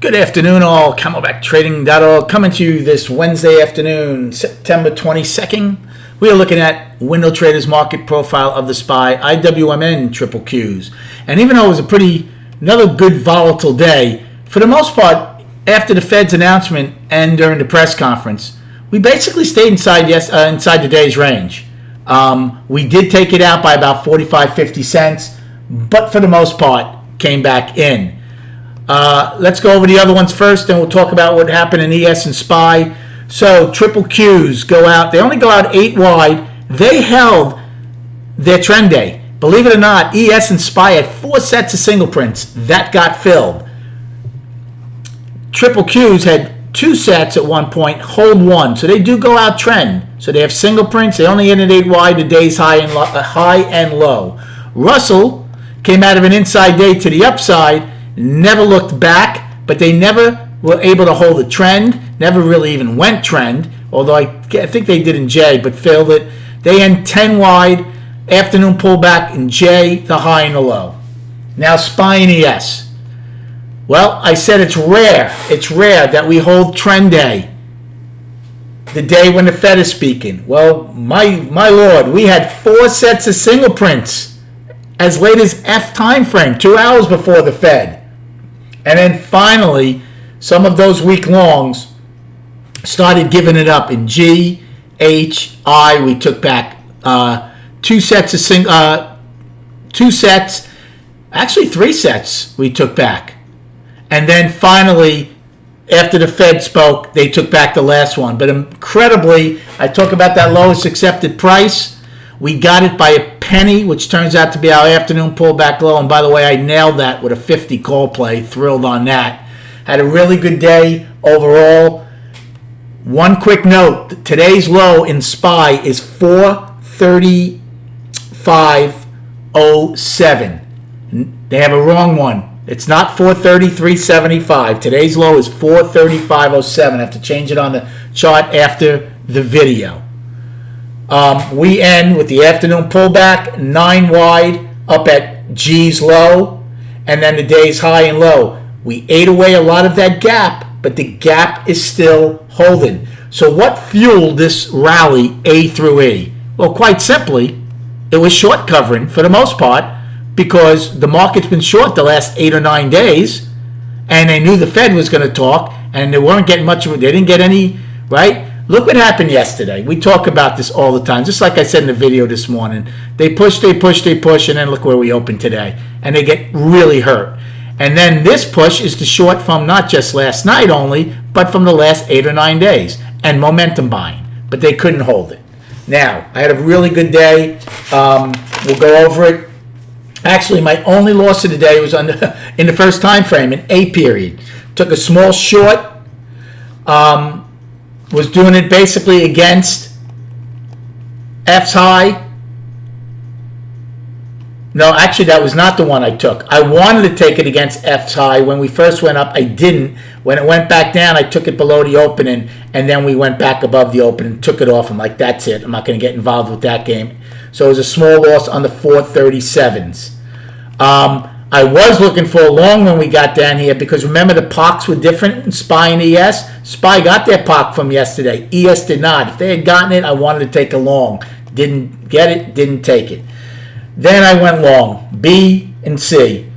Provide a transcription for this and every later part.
Good afternoon, all. CamelbackTrading.org coming to you this Wednesday afternoon, September 22nd. We are looking at Window Traders Market Profile of the SPY, IWMN triple Qs. And even though it was another good volatile day, for the most part, after the Fed's announcement and during the press conference, we basically stayed inside the day's range. We did take it out by about 45-50 cents, but for the most part, came back in. Let's go over the other ones first, and we'll talk about what happened in ES and SPY. So triple Qs go out. They only go out 8 wide. They held their trend day. Believe it or not, ES and SPY had 4 sets of single prints. That got filled. Triple Qs had 2 sets at one point, hold 1. So they do go out trend. So they have single prints. They only ended 8 wide, the day's high and low. Russell came out of an inside day to the upside. Never looked back, but they never were able to hold a trend, never really even went trend, although I think they did in J, but failed it. They end 10 wide, afternoon pullback in J, the high and the low. Now SPY and ES. Well, I said it's rare that we hold trend day, the day when the Fed is speaking. Well, my lord, we had 4 sets of single prints as late as F time frame, 2 hours before the Fed. And then finally, some of those week longs started giving it up in G, H, I. We took back 2 sets of 2 sets, actually 3 sets we took back. And then finally, after the Fed spoke, they took back the last one. But incredibly, I talk about that lowest accepted price. We got it by a penny, which turns out to be our afternoon pullback low. And by the way, I nailed that with a 50 call play. Thrilled on that. Had a really good day overall. One quick note. Today's low in SPY is 435.07. They have a wrong one. It's not 433.75. Today's low is 435.07. I have to change it on the chart after the video. We end with the afternoon pullback, 9 wide, up at G's low, and then the day's high and low. We ate away a lot of that gap, but the gap is still holding. So what fueled this rally A through E? Well, quite simply, it was short covering for the most part, because the market's been short the last 8 or 9 days, and they knew the Fed was going to talk, and they weren't getting much of it. They didn't get any, right? Look what happened yesterday. We talk about this all the time. Just like I said in the video this morning. They push, and then look where we open today. And they get really hurt. And then this push is the short from not just last night only, but from the last 8 or 9 days. And momentum buying. But they couldn't hold it. Now, I had a really good day. We'll go over it. Actually, my only loss of the day was in the first time frame, in A period. Took a small short. Was doing it basically against F's high. No, actually, that was not the one I took. I wanted to take it against F's high. When we first went up, I didn't. When it went back down, I took it below the opening, and then we went back above the opening, took it off. I'm like, that's it. I'm not going to get involved with that game. So it was a small loss on the 437s. I was looking for a long when we got down here, because remember the POCs were different in SPY and ES. SPY got their POC from yesterday. ES did not. If they had gotten it, I wanted to take a long. Didn't get it, didn't take it. Then I went long, B and C.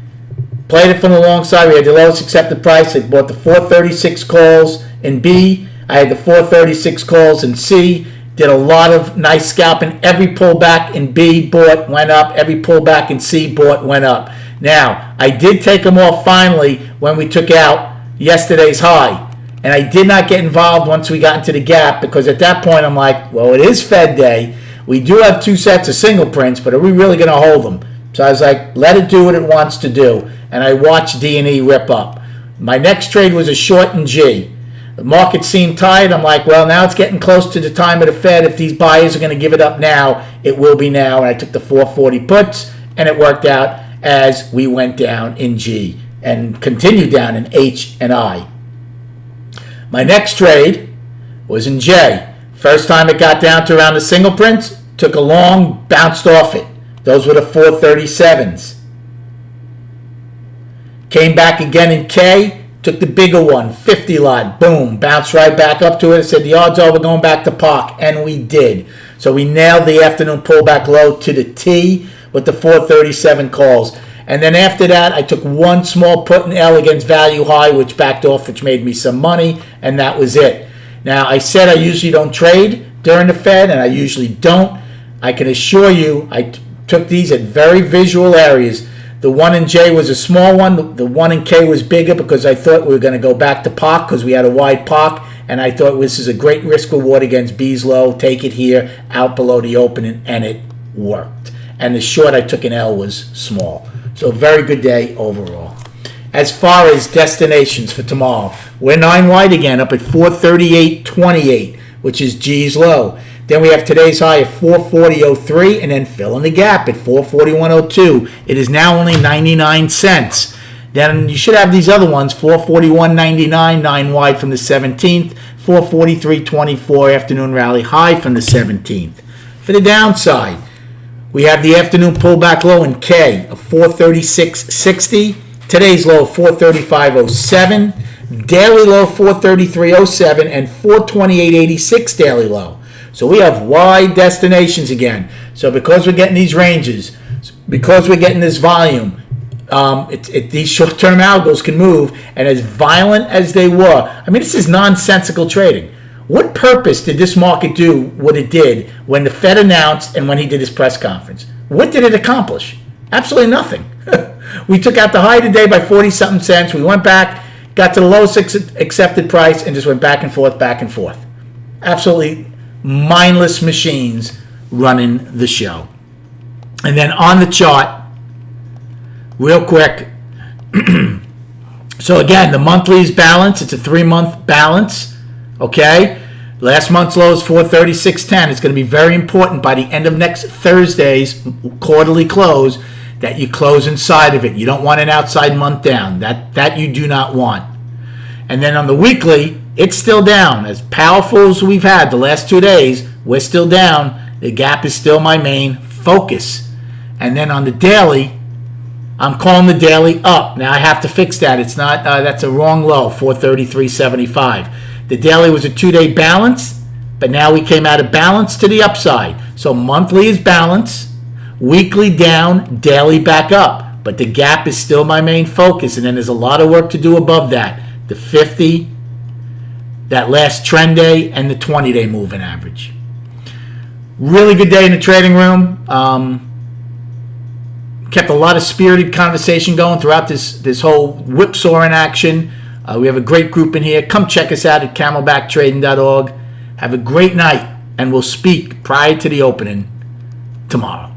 Played it from the long side. We had the lowest accepted price. I bought the 436 calls in B. I had the 436 calls in C. Did a lot of nice scalping. Every pullback in B bought, went up. Every pullback in C bought, went up. Now, I did take them off finally when we took out yesterday's high. And I did not get involved once we got into the gap, because at that point I'm like, well, it is Fed day. We do have 2 sets of single prints, but are we really going to hold them? So I was like, let it do what it wants to do. And I watched D&E rip up. My next trade was a short in G. The market seemed tired. I'm like, well, now it's getting close to the time of the Fed. If these buyers are going to give it up now, it will be now. And I took the 440 puts, and it worked out as we went down in G and continued down in H and I. My next trade was in J. First time it got down to around the single prints, took a long, bounced off it. Those were the 437s. Came back again in K, Took the bigger one, 50 lot, boom, bounced right back up to it. I said, the odds are we're going back to park, and we did. So we nailed the afternoon pullback low to the T with the 437 calls. And then after that, I took one small put and L against value high, which backed off, which made me some money, and that was it. Now, I said I usually don't trade during the Fed, and I usually don't. I can assure you, I took these at very visual areas. The 1 in J was a small one. The 1 in K was bigger because I thought we were going to go back to POC because we had a wide POC, and I thought this is a great risk reward against B's low. Take it here, out below the opening, and it worked. And the short I took in L was small. So very good day overall. As far as destinations for tomorrow, we're 9 wide again, up at 438.28, which is G's low. Then we have today's high at 440.03 and then fill in the gap at 441.02. It is now only 99 cents. Then you should have these other ones, 441.99, 9 wide from the 17th, 443.24 afternoon rally high from the 17th. For the downside, we have the afternoon pullback low in K of 436.60. Today's low of 435.07. Daily low 433.07 and 428.86 daily low. So we have wide destinations again. So because we're getting these ranges, because we're getting this volume, these short-term algos can move, and as violent as they were, I mean, this is nonsensical trading. What purpose did this market do what it did when the Fed announced and when he did his press conference? What did it accomplish? Absolutely nothing. We took out the high today by 40-something cents. We went back, got to the lowest accepted price, and just went back and forth, back and forth. Absolutely mindless machines running the show. And then on the chart, real quick. So again, the monthly is balanced. It's a 3-month balance. Okay? Last month's low is 436.10. It's going to be very important by the end of next Thursday's quarterly close that you close inside of it. You don't want an outside month down. That you do not want. And then on the weekly, it's still down. As powerful as we've had the last 2 days, we're still down. The gap is still my main focus. And then on the daily, I'm calling the daily up. Now I have to fix that. It's not. That's a wrong low, 433.75. The daily was a 2-day balance, but now we came out of balance to the upside. So monthly is balance, weekly down, daily back up. But the gap is still my main focus, and then there's a lot of work to do above that. The 50, that last trend day, and the 20-day moving average. Really good day in the trading room. Kept a lot of spirited conversation going throughout this whole whipsaw in action. We have a great group in here. Come check us out at camelbacktrading.org. Have a great night, and we'll speak prior to the opening tomorrow.